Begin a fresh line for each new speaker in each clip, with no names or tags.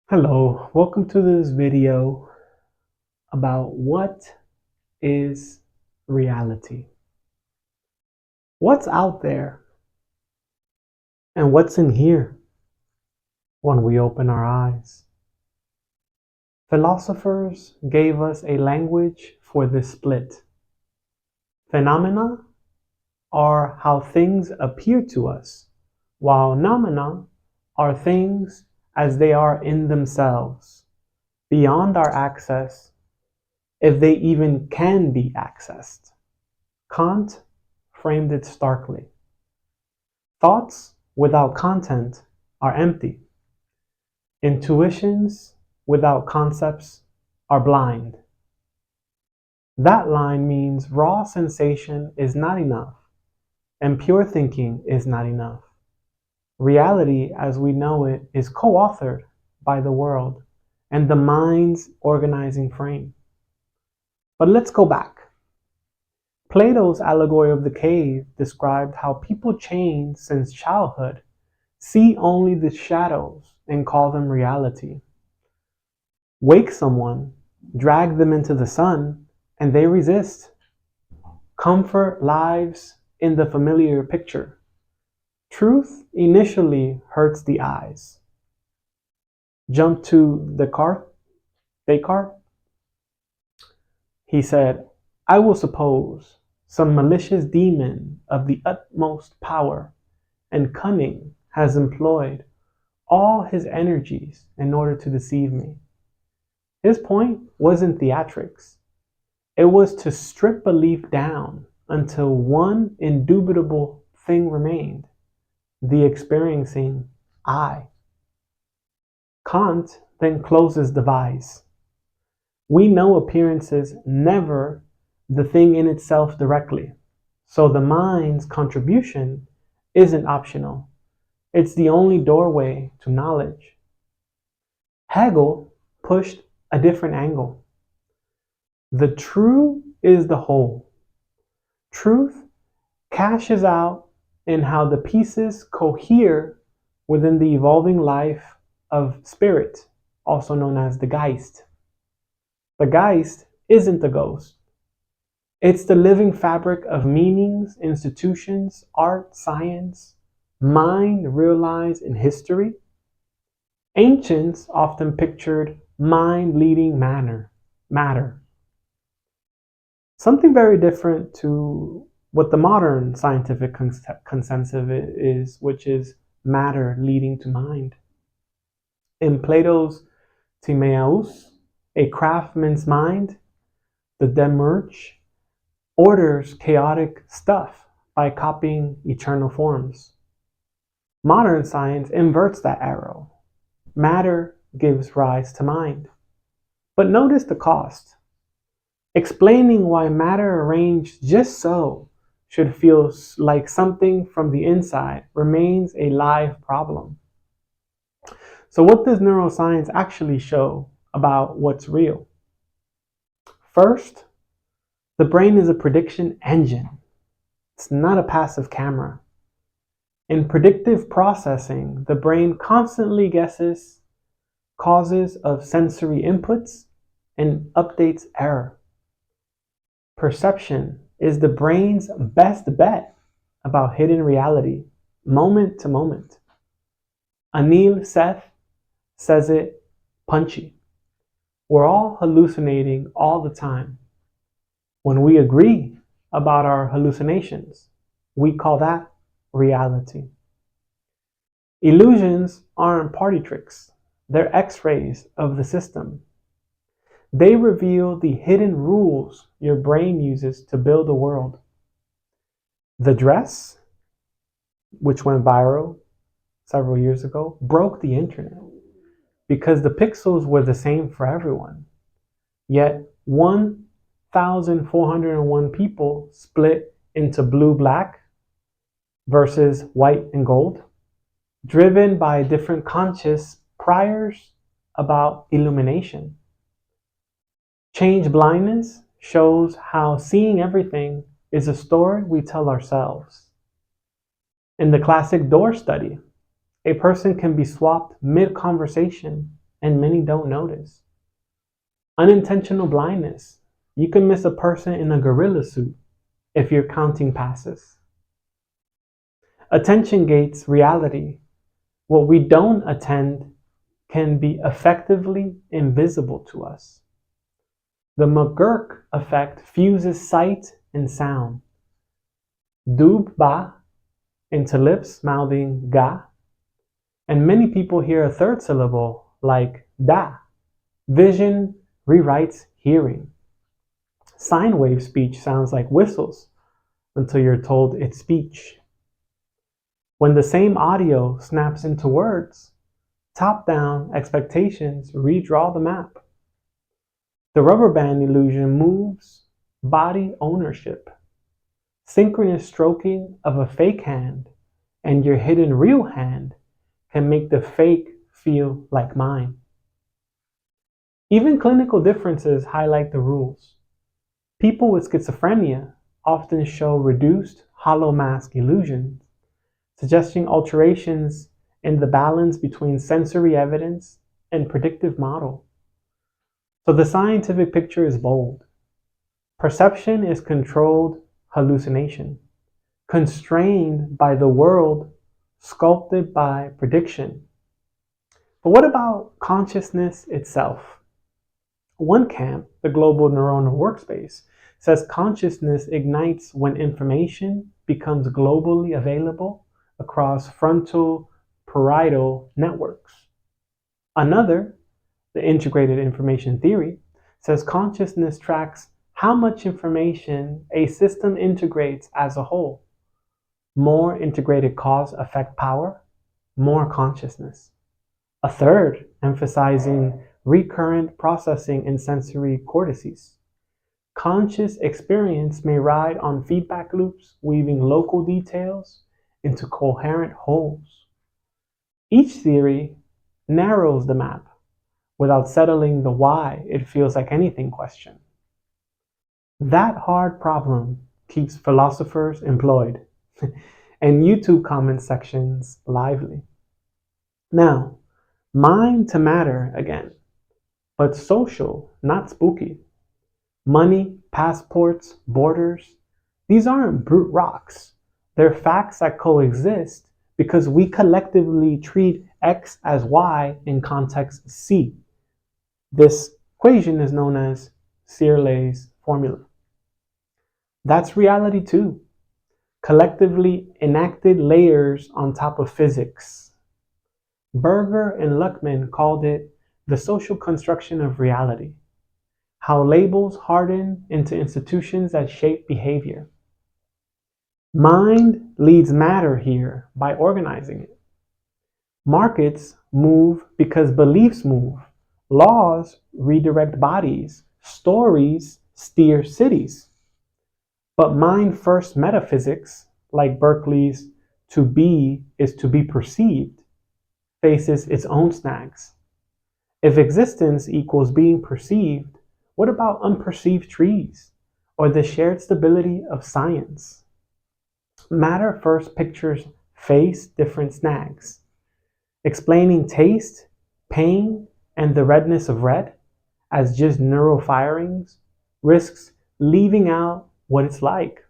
Hello, welcome to this video about what is reality. What's out there and what's in here when we open our eyes. Philosophers gave us a language for this split. Phenomena are how things appear to us, while noumena are things as they are in themselves, beyond our access, if they even can be accessed. Kant framed it starkly. Thoughts without content are empty. Intuitions without concepts are blind. That line means raw sensation is not enough, and pure thinking is not enough. Reality as we know it is co-authored by the world and the mind's organizing frame. But let's go back. Plato's allegory of the cave described how people change since childhood, see only the shadows and call them reality. Wake someone, drag them into the sun, and they resist. Comfort lives in the familiar picture. Truth initially hurts the eyes. Jump to Descartes. He said, I will suppose some malicious demon of the utmost power and cunning has employed all his energies in order to deceive me. His point wasn't theatrics. It was to strip belief down until one indubitable thing remained, the experiencing I. Kant then closes the vise. We know appearances never the thing in itself directly, so the mind's contribution isn't optional. It's the only doorway to knowledge. Hegel pushed a different angle. The true is the whole. Truth cashes out in how the pieces cohere within the evolving life of spirit, also known as the Geist. The Geist isn't the ghost. It's the living fabric of meanings, institutions, art, science, mind realized in history. Ancients often pictured mind leading matter. Something very different to what the modern scientific consensus is, which is matter leading to mind. In Plato's Timaeus, a craftsman's mind, the Demiurge orders chaotic stuff by copying eternal forms. Modern science inverts that arrow. Matter gives rise to mind. But notice the cost. Explaining why matter arranged just so should feel like something from the inside remains a live problem. So what does neuroscience actually show about what's real? First, the brain is a prediction engine. It's not a passive camera. In predictive processing, the brain constantly guesses causes of sensory inputs and updates error. Perception is the brain's best bet about hidden reality, moment to moment. Anil Seth says it punchy. We're all hallucinating all the time. When we agree about our hallucinations, we call that reality. Illusions aren't party tricks. They're x-rays of the system. They reveal the hidden rules your brain uses to build a world. The dress, which went viral several years ago, broke the internet because the pixels were the same for everyone. Yet 1,401 people split into blue-black versus white and gold, driven by different conscious priors about illumination. Change blindness shows how seeing everything is a story we tell ourselves. In the classic door study, a person can be swapped mid-conversation and many don't notice. Unintentional blindness. You can miss a person in a gorilla suit if you're counting passes. Attention gates reality. What we don't attend can be effectively invisible to us. The McGurk effect fuses sight and sound. Doob ba into lips mouthing ga, and many people hear a third syllable like da. Vision rewrites hearing. Sine wave speech sounds like whistles until you're told it's speech. When the same audio snaps into words, top-down expectations redraw the map. The rubber band illusion moves body ownership. Synchronous stroking of a fake hand and your hidden real hand can make the fake feel like mine. Even clinical differences highlight the rules. People with schizophrenia often show reduced hollow mask illusions, suggesting alterations in the balance between sensory evidence and predictive model. So the scientific picture is bold. Perception is controlled hallucination, constrained by the world, sculpted by prediction. But what about consciousness itself? One camp, the global neuronal workspace, says consciousness ignites when information becomes globally available across frontal parietal networks. Another, the integrated information theory, says consciousness tracks how much information a system integrates as a whole. More integrated cause effect power, more consciousness. A third, emphasizing recurrent processing in sensory cortices. Conscious experience may ride on feedback loops, weaving local details into coherent wholes. Each theory narrows the map without settling the why it feels like anything question. That hard problem keeps philosophers employed and YouTube comment sections lively. Now, mind to matter again, but social, not spooky. Money, passports, borders, these aren't brute rocks. They're facts that coexist because we collectively treat X as Y in context C. This equation is known as Searle's formula. That's reality too. Collectively enacted layers on top of physics. Berger and Luckman called it the social construction of reality, how labels harden into institutions that shape behavior. Mind leads matter here by organizing it. Markets move because beliefs move. Laws redirect bodies. Stories steer cities. But mind first metaphysics, like Berkeley's to be is to be perceived, faces its own snags. If existence equals being perceived, what about unperceived trees or the shared stability of science? Matter first pictures face different snags. Explaining taste, pain, and the redness of red as just neural firings risks leaving out what it's like.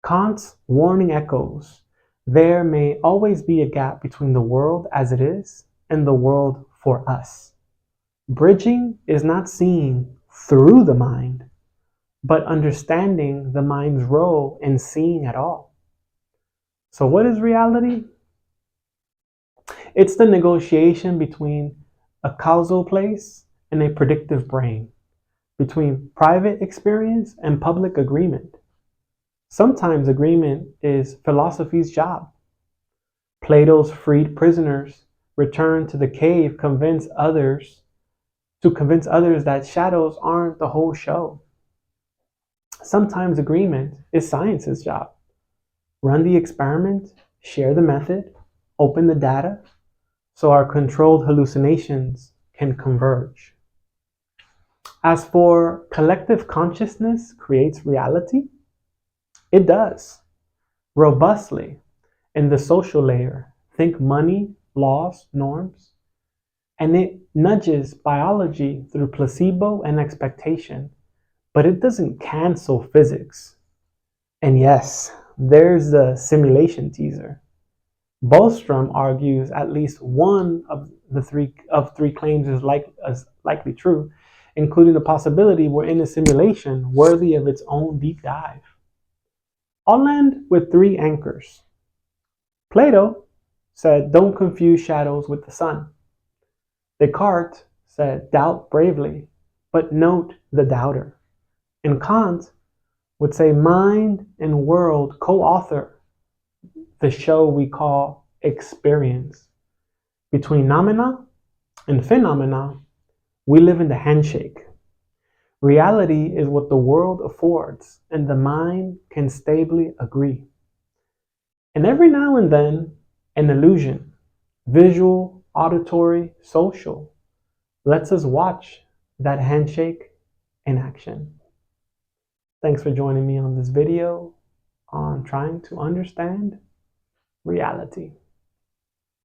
Kant's warning echoes. There may always be a gap between the world as it is and the world for us. Bridging is not seeing through the mind, but understanding the mind's role in seeing at all. So what is reality? It's the negotiation between a causal place and a predictive brain, between private experience and public agreement. Sometimes agreement is philosophy's job. Plato's freed prisoners return to the cave to convince others that shadows aren't the whole show. Sometimes agreement is science's job. Run the experiment, share the method, open the data, so our controlled hallucinations can converge. As for collective consciousness creates reality, it does, robustly. In the social layer, think money, laws, norms. and it nudges biology through placebo and expectation, but it doesn't cancel physics. And yes, there's the simulation teaser. Bostrom argues at least one of the three claims is likely true, including the possibility we're in a simulation worthy of its own deep dive. I'll end with three anchors. Plato said, "Don't confuse shadows with the sun." Descartes said, "Doubt bravely, but note the doubter." And Kant would say, "Mind and world co-author the show we call experience. Between noumena and phenomena, we live in the handshake. Reality is what the world affords, and the mind can stably agree. And every now and then, an illusion, visual, auditory, social, lets us watch that handshake in action." Thanks for joining me on this video on trying to understand reality.